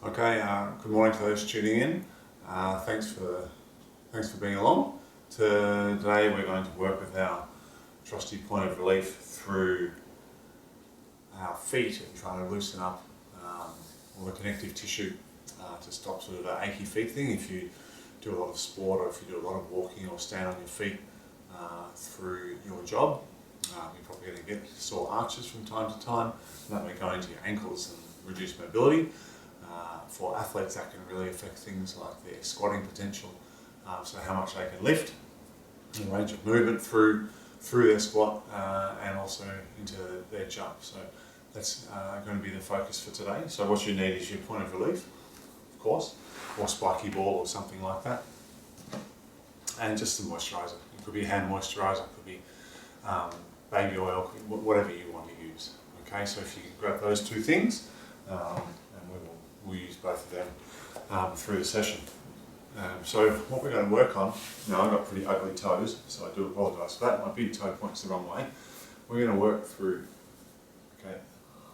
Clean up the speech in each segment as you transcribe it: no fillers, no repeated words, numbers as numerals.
Okay, good morning to those tuning in. Thanks for being along. Today we're going to work with our trusty point of relief through our feet and trying to loosen up all the connective tissue to stop sort of that achy feet thing. If you do a lot of sport or if you do a lot of walking or stand on your feet through your job, you're probably going to get sore arches from time to time. That may go into your ankles and reduce mobility. For athletes, that can really affect things like their squatting potential, so how much they can lift, the range of movement through their squat, and also into their jump. So that's going to be the focus for today. So what you need is your point of relief, of course, or spiky ball or something like that, and just some moisturiser. It could be hand moisturiser, it could be baby oil, whatever you want to use. Okay, so if you can grab those two things, we'll use both of them through the session. So what we're going to work on, now I've got pretty ugly toes, so I do apologise for that. My big toe points the wrong way. We're going to work through, okay,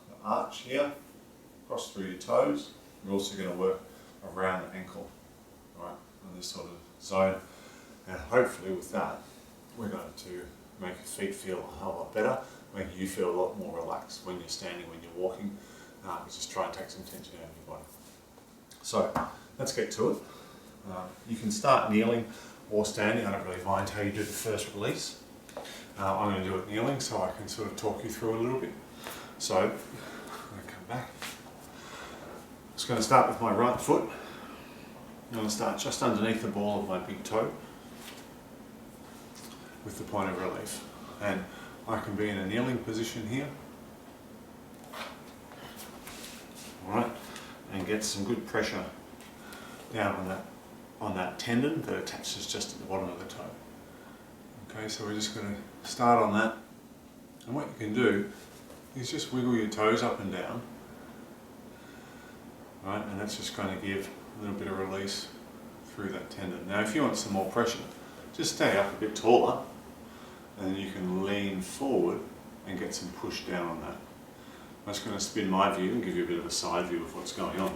the arch here, across through your toes. We're also going to work around the ankle, right, on this sort of zone. And hopefully with that, we're going to make your feet feel a whole lot better, make you feel a lot more relaxed when you're standing, when you're walking. Just try and take some tension out of your body. So let's get to it. You can start kneeling or standing. I don't really mind how you do the first release. I'm going to do it kneeling so I can sort of talk you through a little bit. So I'm going to come back. I'm just going to start with my right foot. I'm going to start just underneath the ball of my big toe with the point of relief. And I can be in a kneeling position here. Alright, and get some good pressure down on that tendon that attaches just at the bottom of the toe. Okay, so we're just going to start on that, and what you can do is just wiggle your toes up and down, right, and that's just going to give a little bit of release through that tendon. Now if you want some more pressure, just stay up a bit taller, and then you can lean forward and get some push down on that. I'm just going to spin my view and give you a bit of a side view of what's going on.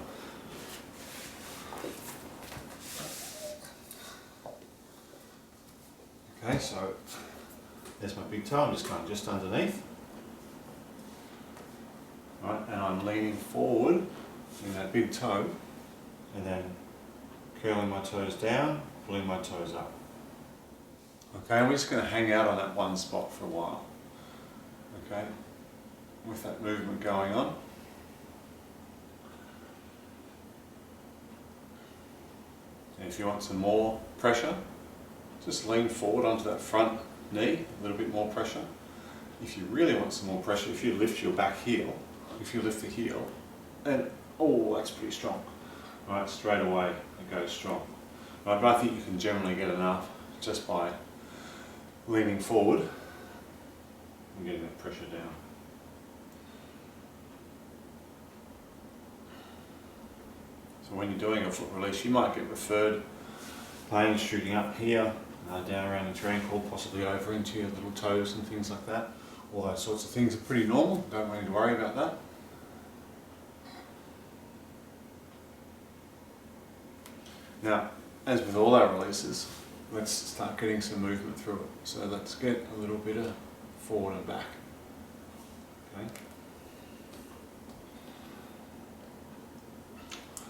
Okay, so there's my big toe. I'm just going just underneath. Right, and I'm leaning forward in that big toe and then curling my toes down, pulling my toes up. Okay, and we're just going to hang out on that one spot for a while. Okay. With that movement going on. And if you want some more pressure, just lean forward onto that front knee, a little bit more pressure. If you really want some more pressure, if you lift your back heel, if you lift the heel, then, oh, that's pretty strong. Right, straight away it goes strong. Right, but I think you can generally get enough just by leaning forward and getting that pressure down. So when you're doing a foot release, you might get referred pain shooting up here, down around into your ankle, possibly over into your little toes and things like that. All those sorts of things are pretty normal, don't need to worry about that. Now, as with all our releases, let's start getting some movement through it. So let's get a little bit of forward and back. Okay.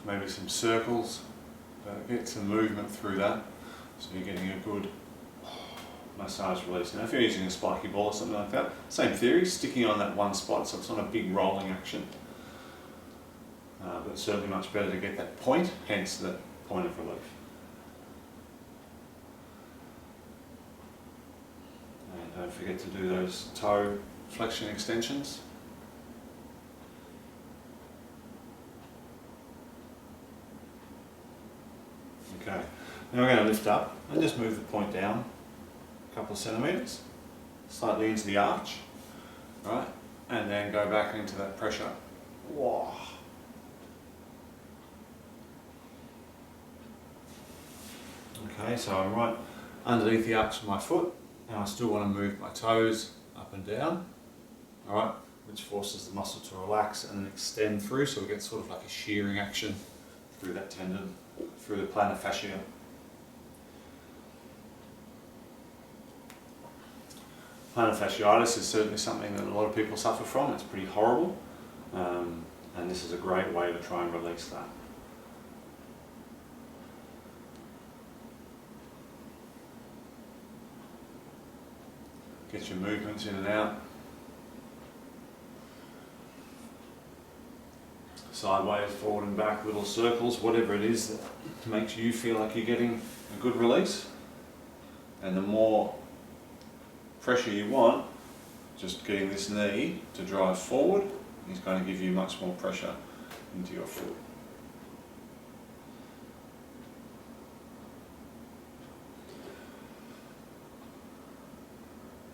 Maybe some circles, get some movement through that, so you're getting a good massage release. Now if you're using a spiky ball or something like that, same theory, sticking on that one spot, so it's not a big rolling action, but it's certainly much better to get that point, hence the point of relief. And don't forget to do those toe flexion extensions. Okay, now we're going to lift up and just move the point down a couple of centimetres, slightly into the arch, right, and then go back into that pressure. Whoa. Okay, so I'm right underneath the arch of my foot, and I still want to move my toes up and down, alright, which forces the muscle to relax and extend through, so we get sort of like a shearing action through that tendon, through the plantar fascia. Plantar fasciitis is certainly something that a lot of people suffer from. It's pretty horrible, and this is a great way to try and release that. Get your movements in and out. Sideways, forward and back, little circles, whatever it is that makes you feel like you're getting a good release. And the more pressure you want, just getting this knee to drive forward is going to give you much more pressure into your foot.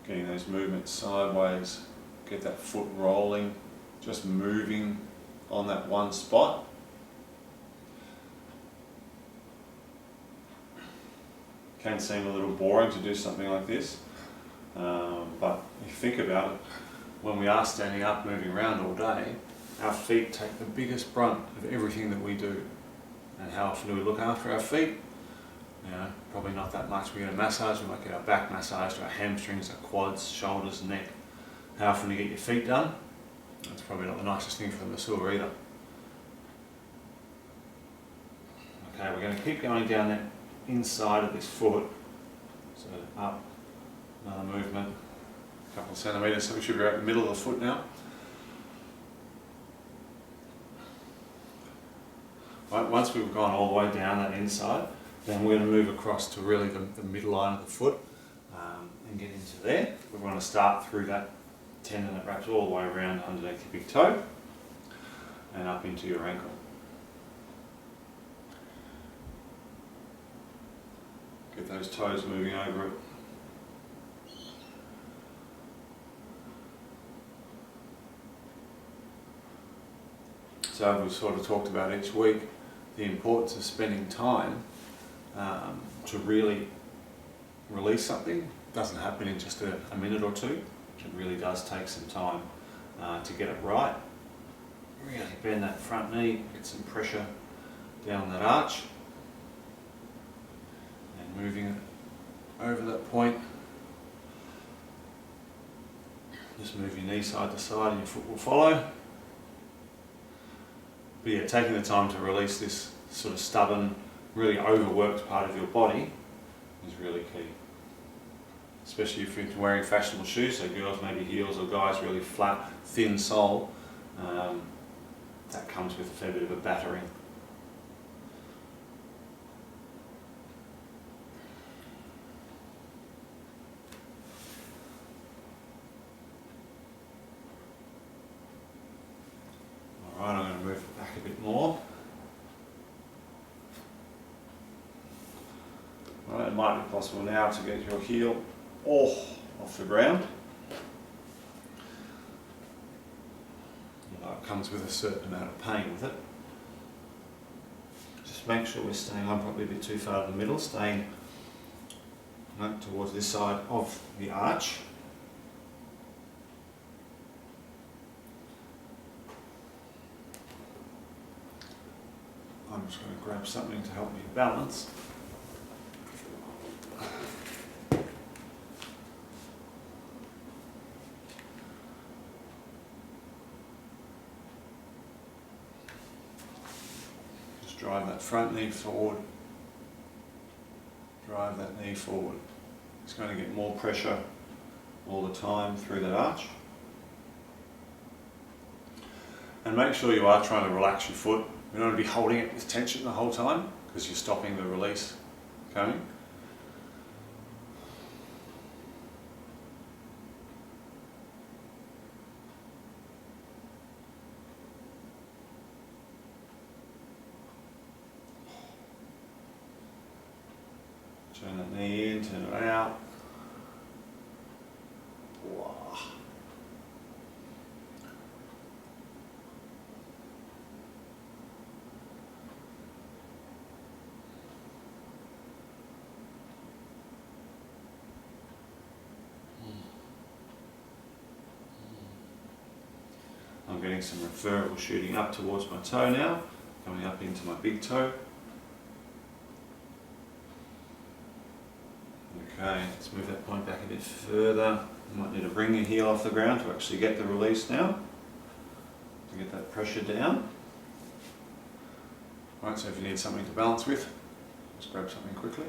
Getting those movements sideways, get that foot rolling, just moving on that one spot. Can seem a little boring to do something like this, but if you think about it, when we are standing up, moving around all day, our feet take the biggest brunt of everything that we do. And how often do we look after our feet? You know, probably not that much. We get a massage, we might get our back massaged, our hamstrings, our quads, shoulders, neck. How often do you get your feet done? That's probably not the nicest thing for the masseur either. Okay, we're going to keep going down that inside of this foot. So up, another movement, a couple of centimetres, so we should be right in the middle of the foot now. Right, once we've gone all the way down that inside, then we're going to move across to really the middle line of the foot and get into there. We're going to start through that tendon that wraps all the way around underneath your big toe and up into your ankle. Get those toes moving over it. So we've sort of talked about each week the importance of spending time to really release something. It doesn't happen in just a minute or two. It really does take some time to get it right. Really bend that front knee, get some pressure down that arch, and moving it over that point. Just move your knee side to side and your foot will follow. But yeah, taking the time to release this sort of stubborn, really overworked part of your body is really key. Especially if you're wearing fashionable shoes, so girls maybe heels or guys really flat, thin sole, that comes with a fair bit of a battering. Alright, I'm going to move it back a bit more. Alright, it might be possible now to get your heel off the ground. It comes with a certain amount of pain with it. Just make sure we're staying on probably a bit too far in the middle, staying towards this side of the arch. I'm just going to grab something to help me balance. Just drive that front knee forward. Drive that knee forward. It's going to get more pressure all the time through that arch. And make sure you are trying to relax your foot. You don't want to be holding it with tension the whole time because you're stopping the release coming. Turn that knee in, turn it out. Wow. I'm getting some referral shooting up towards my toe now. coming up into my big toe. Okay, let's move that point back a bit further. You might need to bring your heel off the ground to actually get the release now, to get that pressure down. Right, so if you need something to balance with, just grab something quickly.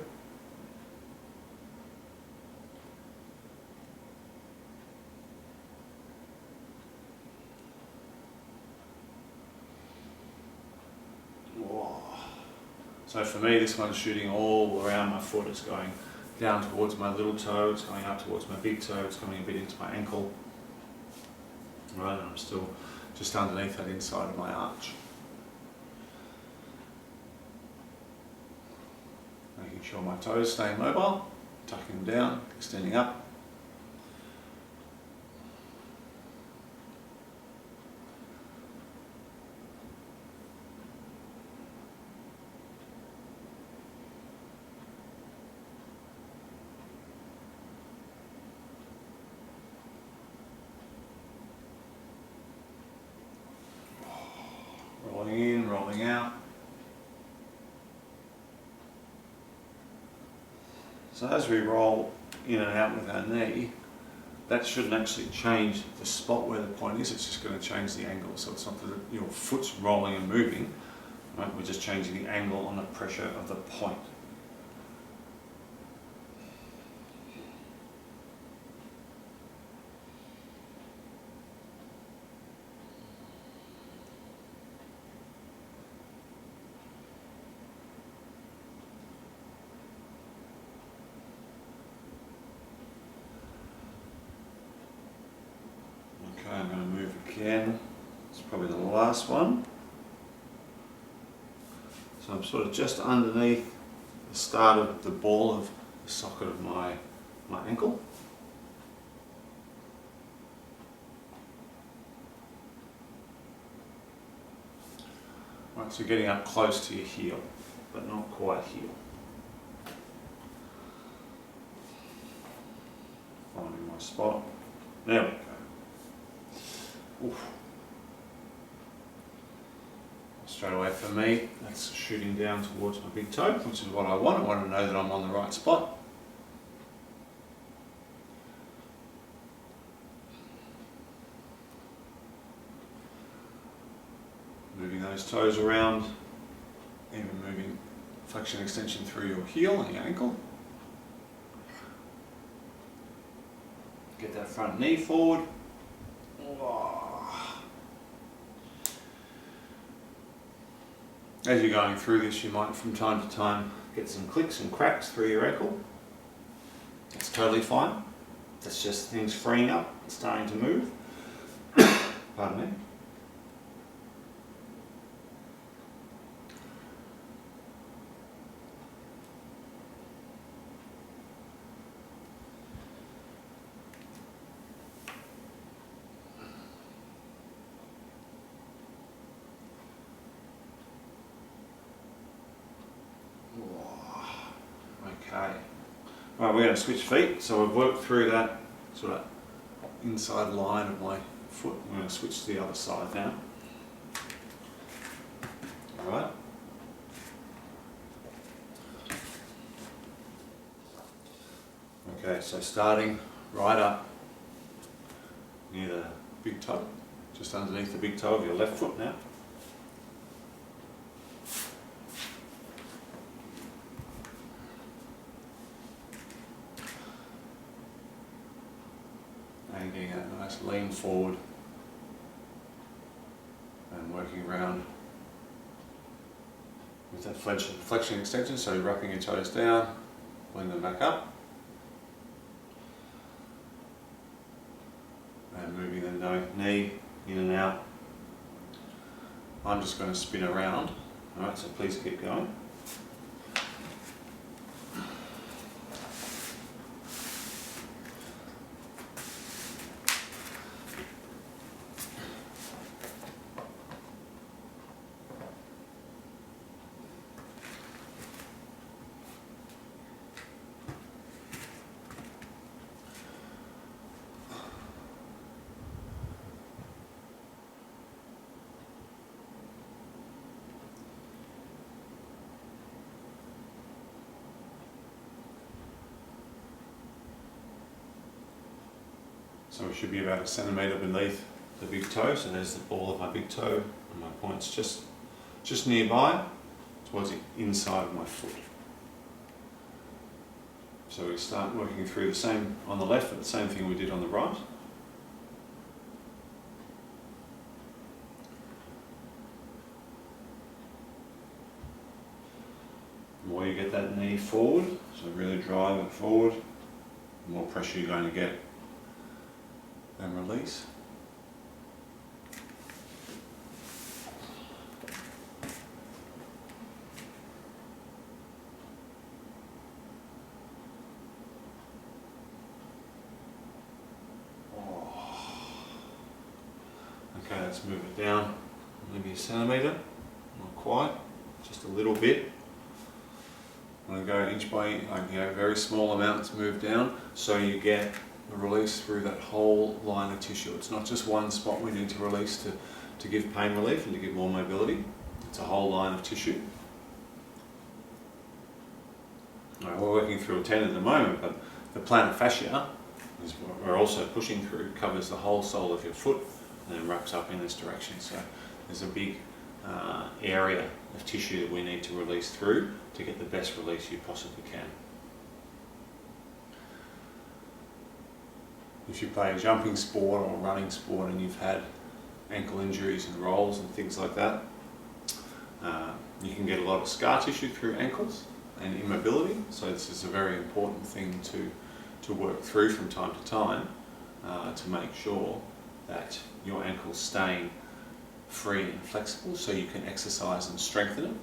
So for me, this one's shooting all around my foot. It's going down towards my little toe, it's going up towards my big toe, it's coming a bit into my ankle. Right, and I'm still just underneath that inside of my arch. Making sure my toes stay mobile, tucking them down, extending up. Rolling in, rolling out. So as we roll in and out with our knee, that shouldn't actually change the spot where the point is, it's just going to change the angle. So it's not that your foot's rolling and moving, right? We're just changing the angle on the pressure of the point. Okay, I'm going to move again. It's probably the last one. So I'm sort of just underneath the start of the ball of the socket of my ankle. Right, so getting up close to your heel, but not quite heel. Finding my spot. There we go. Oof. Straight away for me, that's shooting down towards my big toe, which is what I want. I want to know that I'm on the right spot. Moving those toes around, even moving flexion extension through your heel and your ankle. Get that front knee forward. As you're going through this, you might from time to time get some clicks and cracks through your ankle. That's totally fine. That's just things freeing up and starting to move. Pardon me. Okay. Right, we're going to switch feet. So we've worked through that sort of inside line of my foot. We're going to switch to the other side now. Alright. Okay, so starting right up near the big toe, just underneath the big toe of your left foot now. And getting that nice lean forward and working around with that flexion extension, so wrapping your toes down, pulling them back up and moving the knee in and out. I'm just going to spin around, alright, so please keep going. So we should be about 1 centimetre beneath the big toe. So there's the ball of my big toe and my point's just nearby towards the inside of my foot. So we start working through the same on the left, but the same thing we did on the right. The more you get that knee forward, so really drive it forward, the more pressure you're going to get and release. Okay, let's move it down maybe 1 centimetre, not quite, just a little bit. I'm going to go inch by inch, very small amounts move down, so you get a release through that whole line of tissue. It's not just one spot we need to release to give pain relief and to give more mobility. It's a whole line of tissue. Right, we're working through a tendon at the moment, but the plantar fascia is what we're also pushing through, covers the whole sole of your foot and then wraps up in this direction. So there's a big area of tissue that we need to release through to get the best release you possibly can. If you play a jumping sport or a running sport and you've had ankle injuries and rolls and things like that, you can get a lot of scar tissue through ankles and immobility, so this is a very important thing to work through from time to time to make sure that your ankle's staying free and flexible so you can exercise and strengthen it.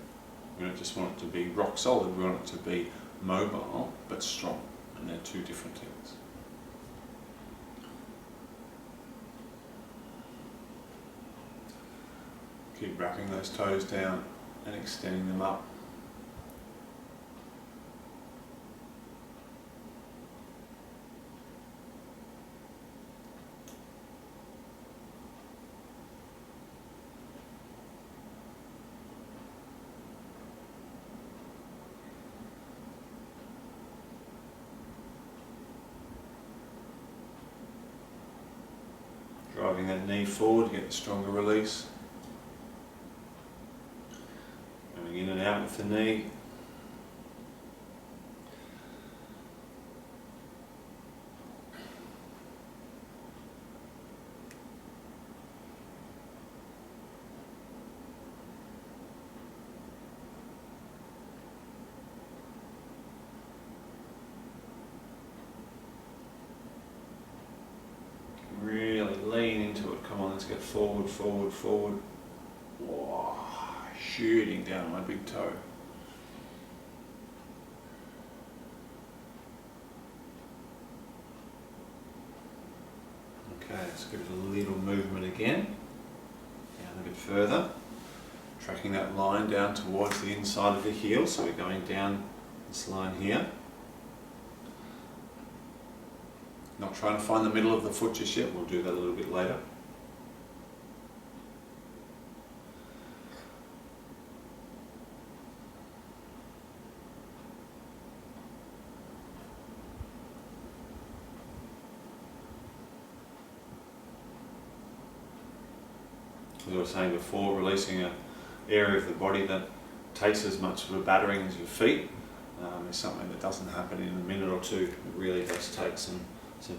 We don't just want it to be rock solid, we want it to be mobile but strong, and they're two different things. Keep wrapping those toes down and extending them up. Driving that knee forward to get the stronger release. Going in and out with the knee. Really lean into it. Come on, let's get forward, forward, forward. Whoa, shooting down my big toe. Okay, let's give it a little movement again. Down a bit further. Tracking that line down towards the inside of the heel, so we're going down this line here. Not trying to find the middle of the foot just yet, we'll do that a little bit later. As I was saying before, releasing an area of the body that takes as much of a battering as your feet is something that doesn't happen in a minute or two. It really does take some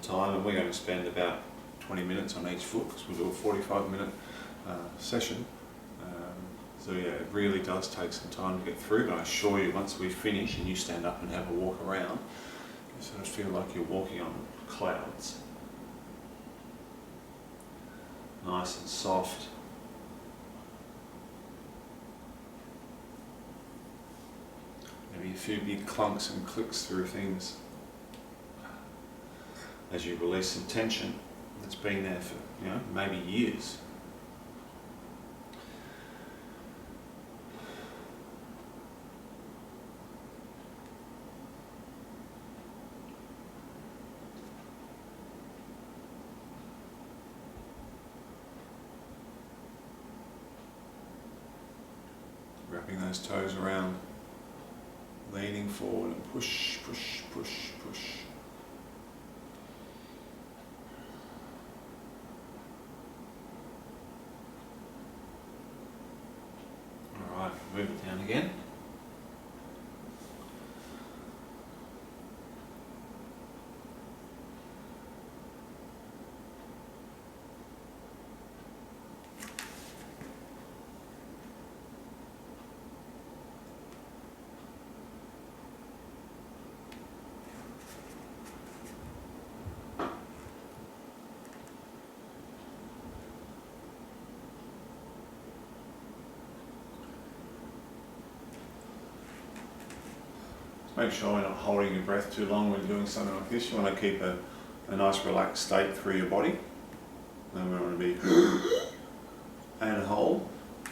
time, and we're going to spend about 20 minutes on each foot because we'll do a 45-minute session. So yeah, it really does take some time to get through, but I assure you once we finish and you stand up and have a walk around, you sort of feel like you're walking on clouds. Nice and soft. Maybe a few big clunks and clicks through things as you release some tension that's been there for, maybe years. Wrapping those toes around, leaning forward and push, push, push, push. again. Make sure you're not holding your breath too long when doing something like this. You want to keep a nice relaxed state through your body. And we want to be and hold.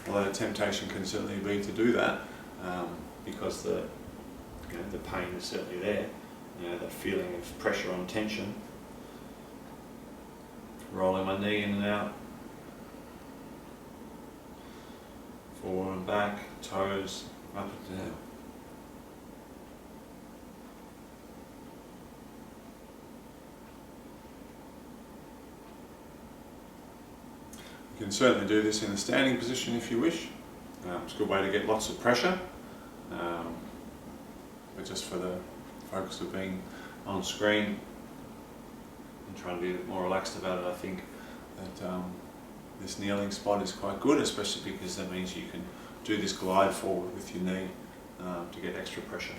Although the temptation can certainly be to do that because the pain is certainly there. That feeling of pressure on tension. Rolling my knee in and out. Forward and back, toes up and down. You can certainly do this in a standing position if you wish. It's a good way to get lots of pressure, but just for the focus of being on screen and trying to be a bit more relaxed about it, I think that this kneeling spot is quite good, especially because that means you can do this glide forward with your knee to get extra pressure.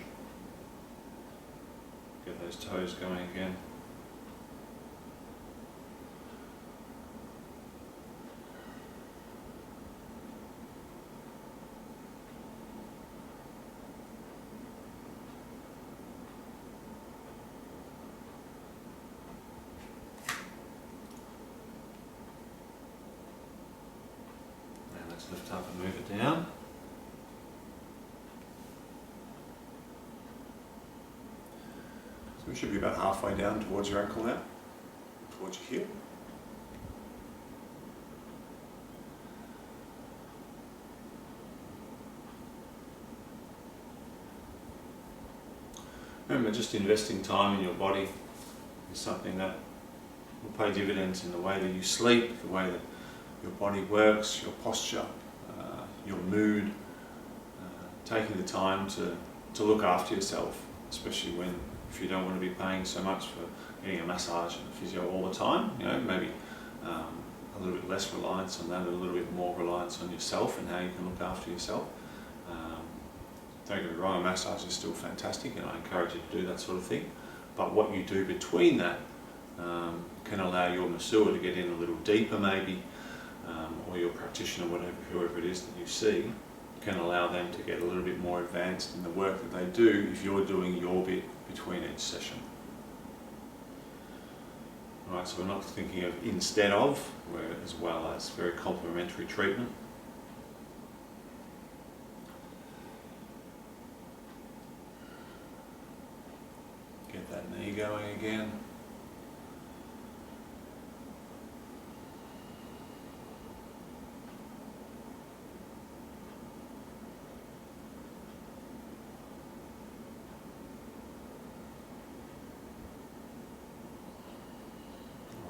Get those toes going again. Lift up and move it down. So we should be about halfway down towards your ankle now, towards your heel. Remember, just investing time in your body is something that will pay dividends in the way that you sleep, the way that your body works, your posture, your mood, taking the time to look after yourself, especially if you don't want to be paying so much for getting a massage and a physio all the time, maybe a little bit less reliance on that, a little bit more reliance on yourself and how you can look after yourself. Don't get me wrong, a massage is still fantastic and I encourage you to do that sort of thing, but what you do between that can allow your masseur to get in a little deeper maybe, or your practitioner, whoever it is that you see, can allow them to get a little bit more advanced in the work that they do if you're doing your bit between each session. Alright, so we're not thinking of instead of, as well as very complementary treatment. Get that knee going again.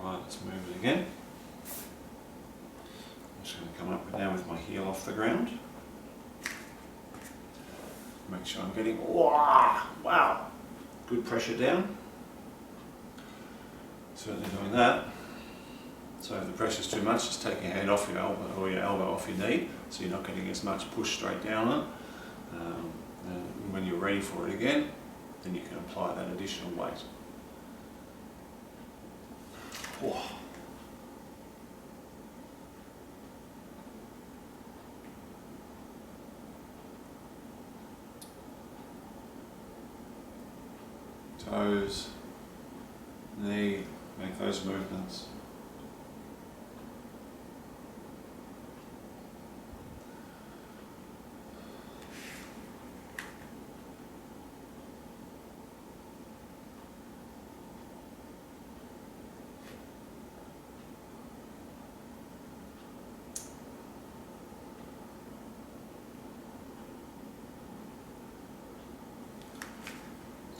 Let's move it again. I'm just going to come up now with my heel off the ground. Make sure I'm getting, wow, good pressure down. Certainly doing that. So if the pressure's too much, just take your hand off your elbow or your elbow off your knee, so you're not getting as much push straight down on it. And when you're ready for it again, then you can apply that additional weight. Whoa. Toes, knee, make those movements.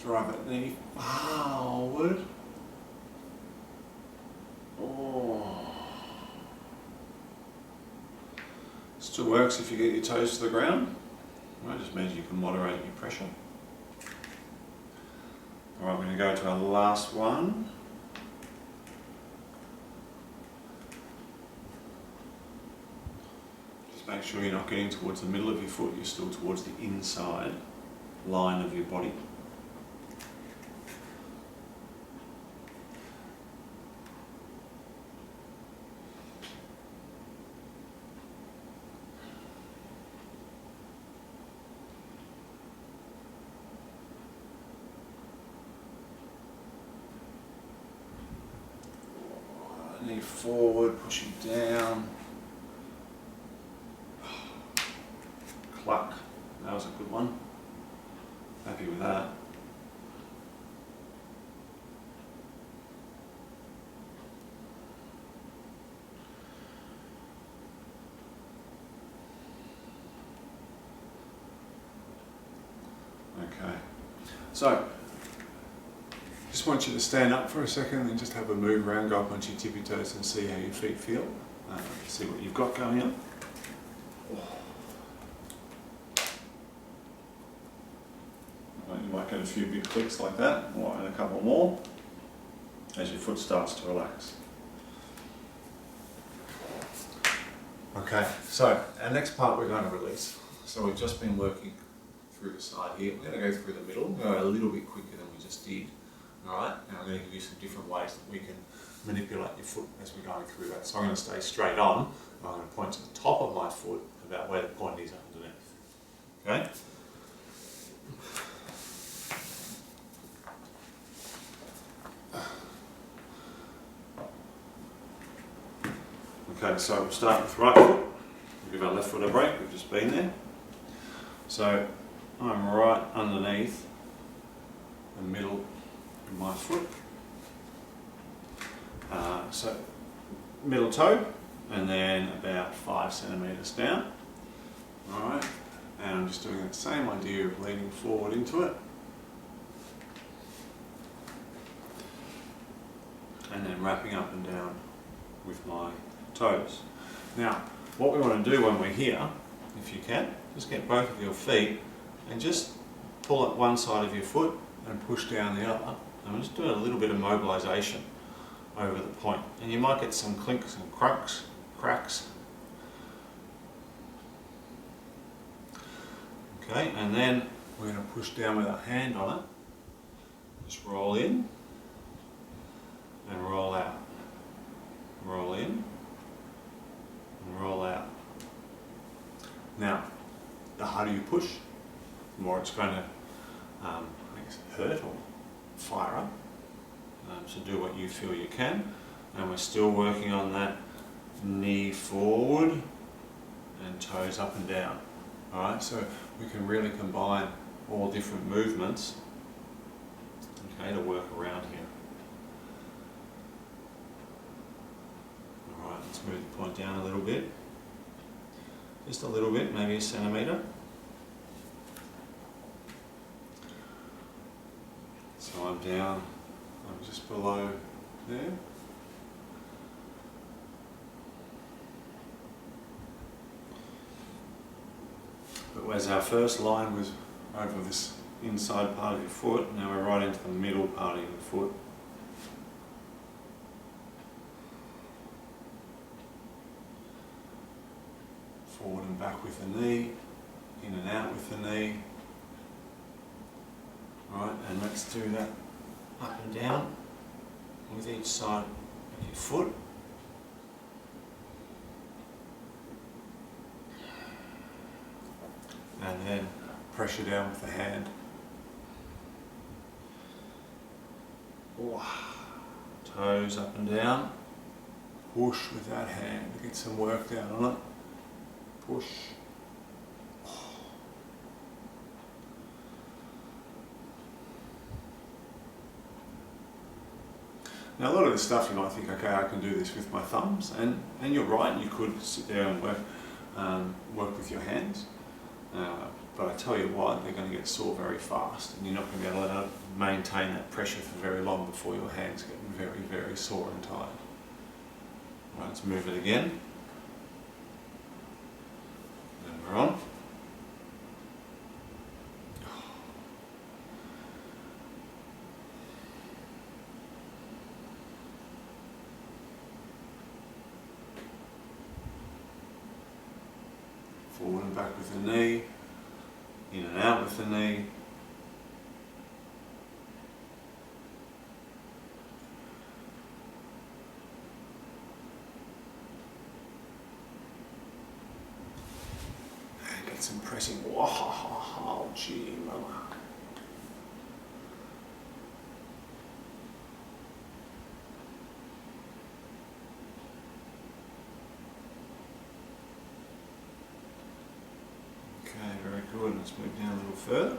Drive that knee forward. Still works if you get your toes to the ground. Right, just means you can moderate your pressure. Alright, we're going to go to our last one. Just make sure you're not getting towards the middle of your foot, you're still towards the inside line of your body. Knee forward, pushing down. Cluck. That was a good one. Happy with that. Okay. So, just want you to stand up for a second and just have a move around, go up onto your tippy toes and see how your feet feel. See what you've got going on. You might get a few big clicks like that, and a couple more as your foot starts to relax. Okay, so our next part we're going to release. So we've just been working through the side here. We're going to go through the middle, go a little bit quicker than we just did. Alright, and I'm going to give you some different ways that we can manipulate your foot as we're going through that. So I'm going to stay straight on, I'm going to point to the top of my foot about where the point is underneath. Okay? Okay, so we'll start with right foot. We'll give our left foot a break, we've just been there. So I'm right underneath the middle of my foot. So middle toe, and then about 5 centimetres down. Alright, and I'm just doing that same idea of leaning forward into it. And then wrapping up and down with my toes. Now, what we want to do when we're here, if you can, just get both of your feet and just pull up one side of your foot and push down the other. And we're just doing a little bit of mobilisation over the point. And you might get some clinks and cracks. Okay, and then we're going to push down with our hand on it. Just roll in and roll out. Roll in and roll out. Now, the harder you push, the more it's going to hurt or fire up. So do what you feel you can. And we're still working on that knee forward and toes up and down. Alright, so we can really combine all different movements, okay, to work around here. Alright, let's move the point down a little bit. Just a little bit, maybe a centimetre. So I'm down, I'm just below there. But whereas our first line was over this inside part of your foot, now we're right into the middle part of your foot. Forward and back with the knee, in and out with the knee. Right, and let's do that up and down with each side of your foot. And then pressure down with the hand. Toes up and down. Push with that hand to get some work down on it. Push. Now a lot of this stuff you might think, okay, I can do this with my thumbs, and you're right, you could sit there and work with your hands. But I tell you what, they're going to get sore very fast, and you're not going to be able to maintain that pressure for very long before your hands get very, very sore and tired. Right, let's move it again. And we're on. forward and back with the knee, in and out with the knee. And get some pressing. Wow, gee, mama. Okay, very good. Let's move down a little further.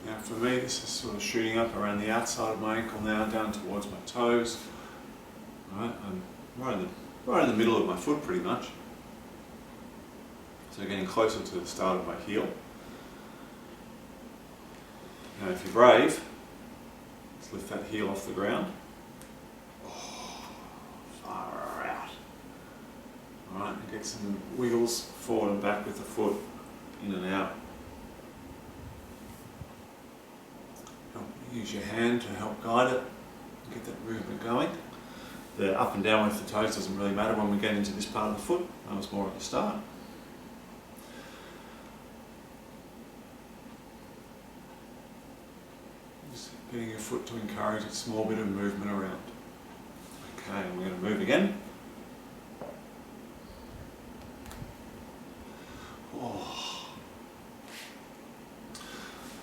Now for me, this is sort of shooting up around the outside of my ankle now, down towards my toes. Right, I'm right in the middle of my foot pretty much. So getting closer to the start of my heel. Now if you're brave, let's lift that heel off the ground. Oh, far out. Alright, and get some wiggles forward and back with the foot, in and out. Use your hand to help guide it, get that movement going. The up and down with the toes doesn't really matter when we get into this part of the foot. That was more at the start. Just getting your foot to encourage a small bit of movement around. Okay, and we're going to move again. Oh.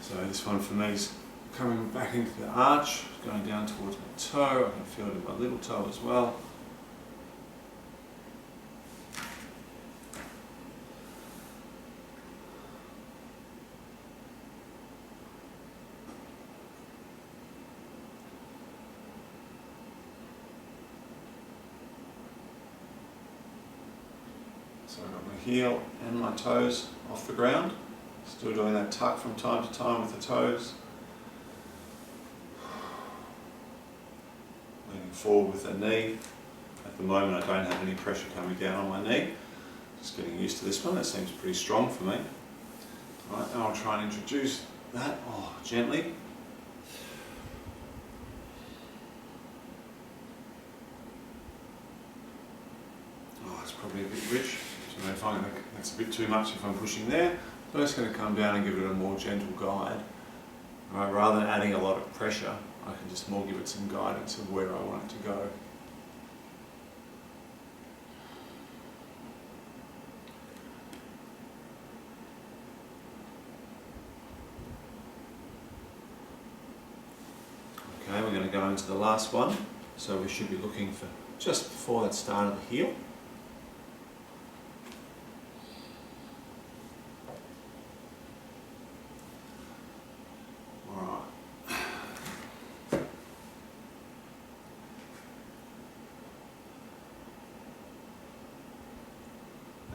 So this one for me is coming back into the arch, going down towards my toe. I can feel it in my little toe as well. So I've got my heel and my toes off the ground. Still doing that tuck from time to time with the toes. Leaning forward with the knee. At the moment I don't have any pressure coming down on my knee. Just getting used to this one, that seems pretty strong for me. Right, now I'll try and introduce that gently. Oh, it's probably a bit rich, so I find that's a bit too much if I'm pushing there. I'm just going to come down and give it a more gentle guide. Right, rather than adding a lot of pressure, I can just more give it some guidance of where I want it to go. Okay, we're going to go into the last one, so we should be looking for just before that start of the heel.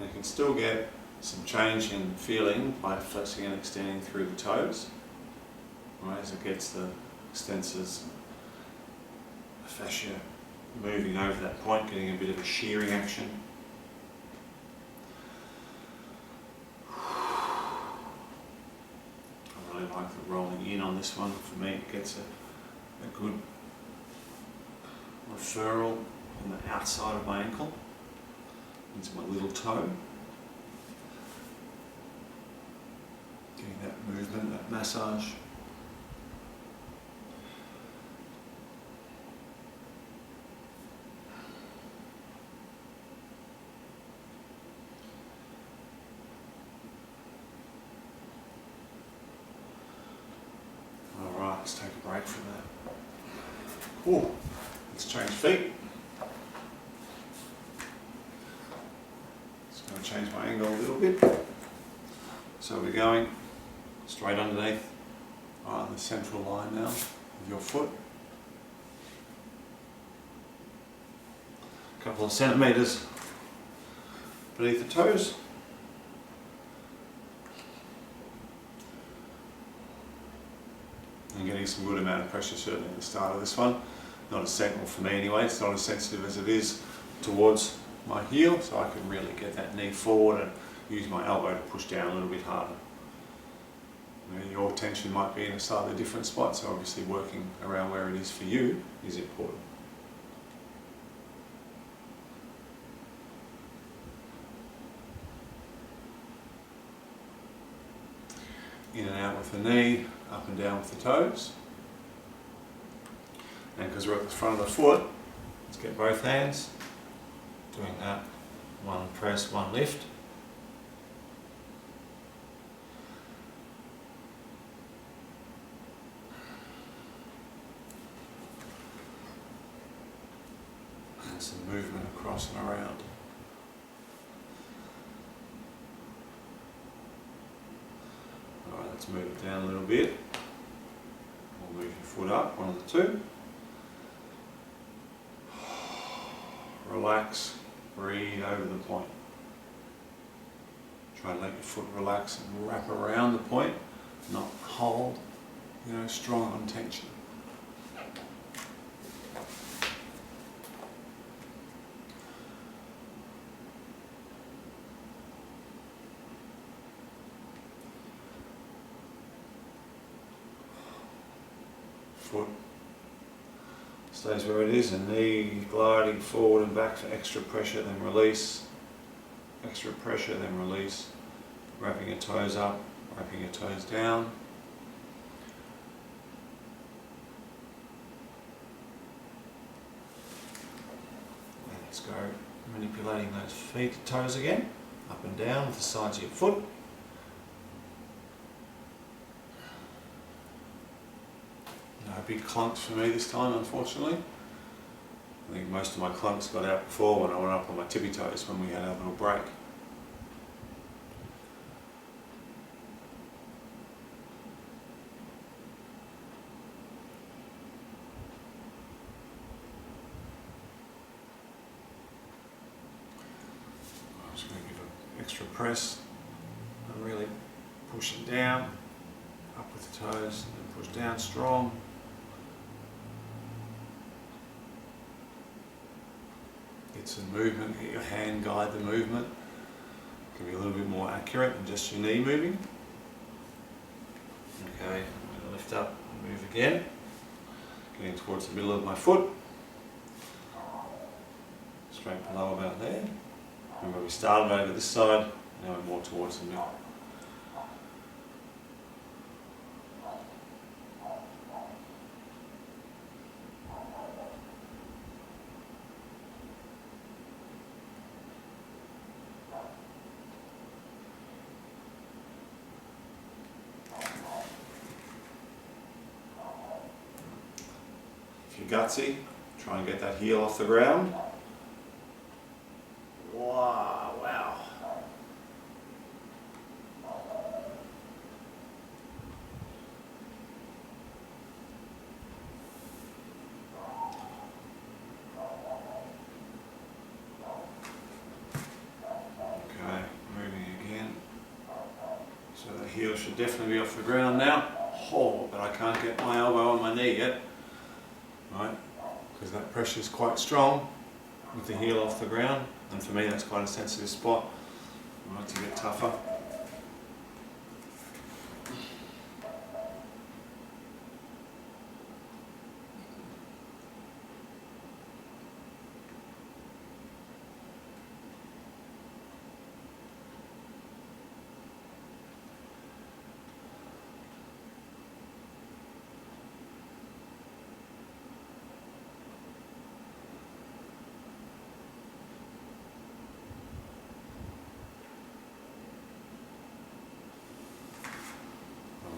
You can still get some change in feeling by flexing and extending through the toes, right, as it gets the extensors, the fascia moving over that point, getting a bit of a shearing action. I really like the rolling in on this one. For me, it gets a good referral on the outside of my ankle into my little toe. Getting that movement, that massage. Alright, let's take a break from that. Ooh, let's change feet. Change my angle a little bit. So we're going straight underneath on the central line now of your foot. A couple of centimetres beneath the toes. getting some good amount of pressure certainly at the start of this one. Not as sensitive for me anyway, it's not as sensitive as it is towards my heel, so I can really get that knee forward and use my elbow to push down a little bit harder. Your tension might be in a slightly different spot, so obviously working around where it is for you is important. In and out with the knee, up and down with the toes. And because we're at the front of the foot, let's get both hands doing that. One press, one lift. And some movement across and around. Alright, let's move it down a little bit. Or move your foot up, one of the two. Relax, breathe over the point. Try and let your foot relax and wrap around the point, not hold, strong on tension. Foot stays where it is, and knee gliding forward and back for extra pressure, then release. Extra pressure, then release. Wrapping your toes up, wrapping your toes down. Let's go manipulating those feet, toes again, up and down with the sides of your foot. No big clunks for me this time, unfortunately. I think most of my clunks got out before when I went up on my tippy toes when we had our little break. I'm just going to give an extra press and really push it down, up with the toes, and push down strong. Get some movement, get your hand guide the movement. It can be a little bit more accurate than just your knee moving. Okay, I'm going to lift up and move again. Getting towards the middle of my foot. Straight below about there. Remember we started over this side, now we're more towards the middle. If you're gutsy, try and get that heel off the ground. Wow, wow. Okay, moving again. So the heel should definitely be off the ground now. Oh, but I can't get my elbow on my knee yet. Right, because that pressure is quite strong with the heel off the ground, and for me that's quite a sensitive spot. Right, to get tougher.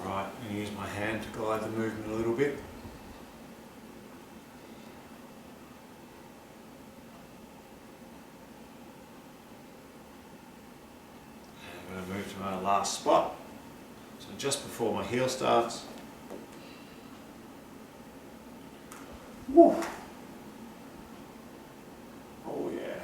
I'm going to use my hand to guide the movement a little bit. I'm going to move to my last spot. So just before my heel starts. Woo. Oh yeah.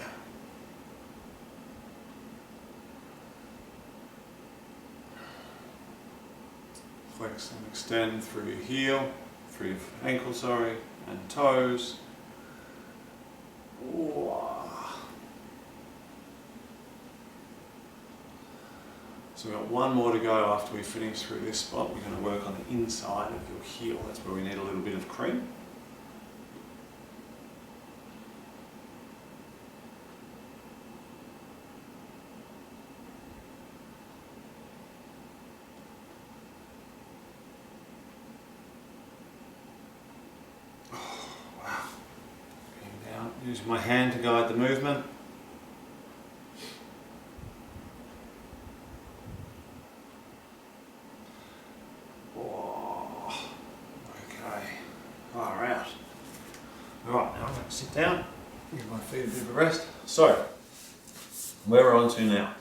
Flex and extend through your heel. through your ankle, sorry, and toes. So we've got one more to go after we finish through this spot. We're going to work on the inside of your heel. That's where we need a little bit of cream. Using my hand to guide the movement. Oh, okay, far out. Alright, now I'm going to sit down, give my feet a bit of a rest. So, where we're on to now,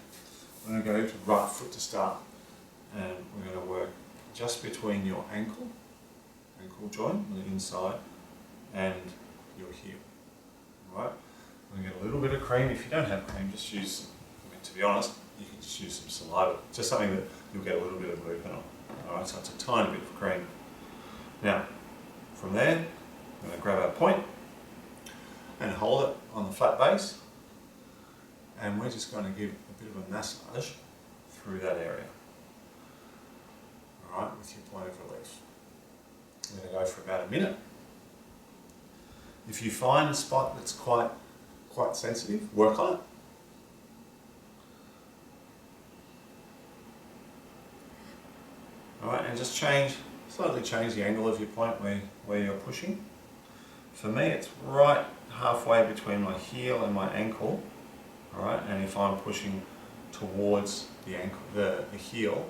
we're going to go to right foot to start, and we're going to work just between your ankle joint on the inside, and your heel. Right, I'm going to get a little bit of cream. If you don't have cream, just use, to be honest, you can just use some saliva. Just something that you'll get a little bit of movement on. Alright, so it's a tiny bit of cream. Now, from there, I'm going to grab our point and hold it on the flat base. And we're just going to give a bit of a massage through that area. Alright, with your point of relief. I'm going to go for about a minute. If you find a spot that's quite sensitive, work on it. Alright, and just slightly change the angle of your point where you're pushing. For me, it's right halfway between my heel and my ankle. Alright, and if I'm pushing towards the ankle, the heel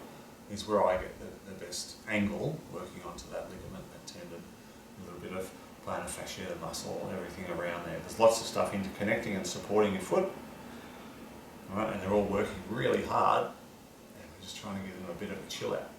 is where I get the best angle working onto that ligament, that tendon, a little bit of plantar fasciitis muscle, everything around there. There's lots of stuff interconnecting and supporting your foot. Alright, and they're all working really hard, and we're just trying to give them a bit of a chill out.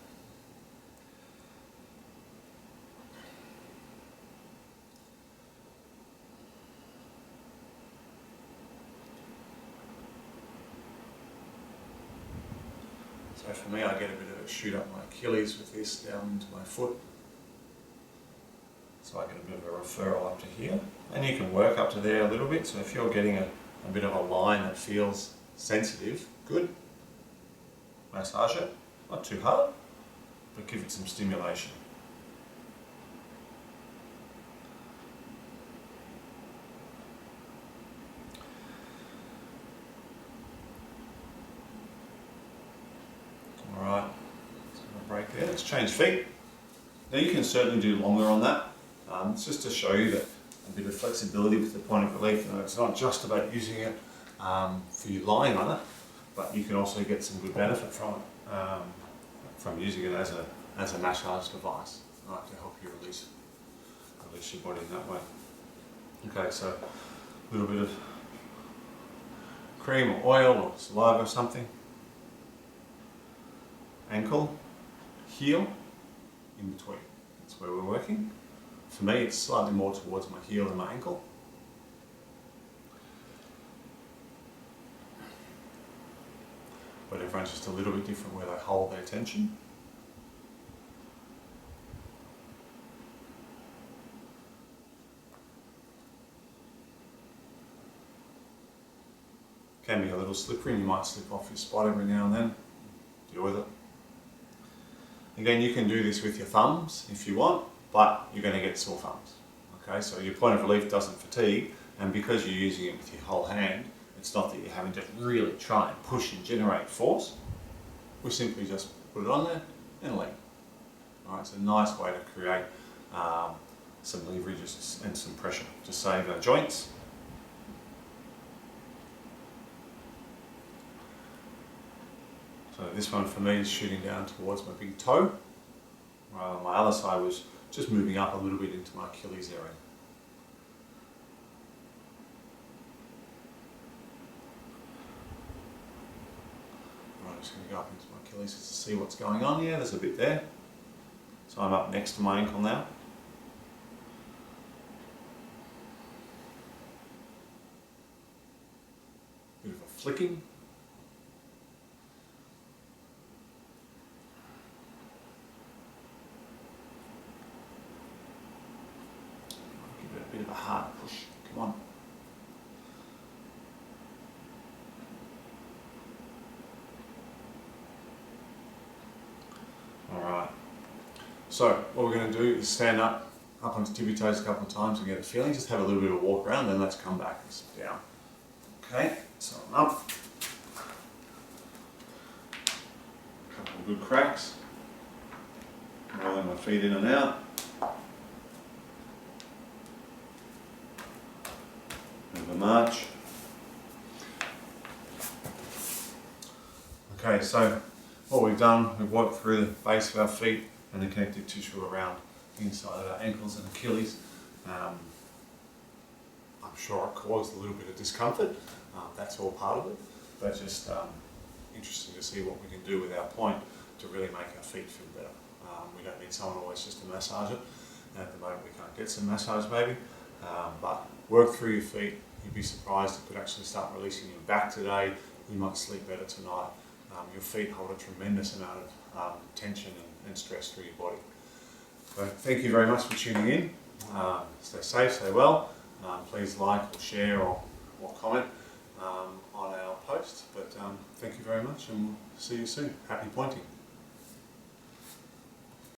So for me, I get a bit of a shoot up my Achilles with this down into my foot. So I get a bit of a referral up to here. And you can work up to there a little bit. So if you're getting a bit of a line that feels sensitive, good. Massage it. Not too hard, but give it some stimulation. Alright, so I'm going to break there. Let's change feet. Now you can certainly do longer on that. It's just to show you that a bit of flexibility with the point of relief. You know, it's not just about using it for you lying on it, but you can also get some good benefit from it, from using it as a massage device, right, to help you release your body in that way. Okay, so a little bit of cream or oil or saliva or something. Ankle, heel, in between. That's where we're working. For me, it's slightly more towards my heel than my ankle. But everyone's just a little bit different where they hold their tension. Can be a little slippery and you might slip off your spot every now and then. Deal with it. Again, you can do this with your thumbs if you want, but you're going to get sore thumbs. Okay, so your point of relief doesn't fatigue, and because you're using it with your whole hand, it's not that you're having to really try and push and generate force. We simply just put it on there and lean. All right, it's a nice way to create some leverage and some pressure to save our joints. So this one for me is shooting down towards my big toe. My other side was just moving up a little bit into my Achilles area. I'm just going to go up into my Achilles just to see what's going on here. There's a bit there. So I'm up next to my ankle now. Bit of a flicking. hard. Push. Come on. Alright. So what we're going to do is stand up on the tippy toes a couple of times and get a feeling. Just have a little bit of a walk around, then let's come back and sit down. Okay, so I'm up. A couple of good cracks. Rolling my feet in and out. Bit of a march. Okay, so what we've done, we've worked through the base of our feet and the connective tissue around the inside of our ankles and Achilles. I'm sure it caused a little bit of discomfort. That's all part of it, but just interesting to see what we can do with our point to really make our feet feel better. We don't need someone always just to massage it. At the moment we can't get some massage maybe, but work through your feet. You'd be surprised, it could actually start releasing your back today. You might sleep better tonight. Your feet hold a tremendous amount of tension and stress through your body. So thank you very much for tuning in. Stay safe, stay well. Please like or share or comment on our post. But thank you very much, and we'll see you soon. Happy pointing.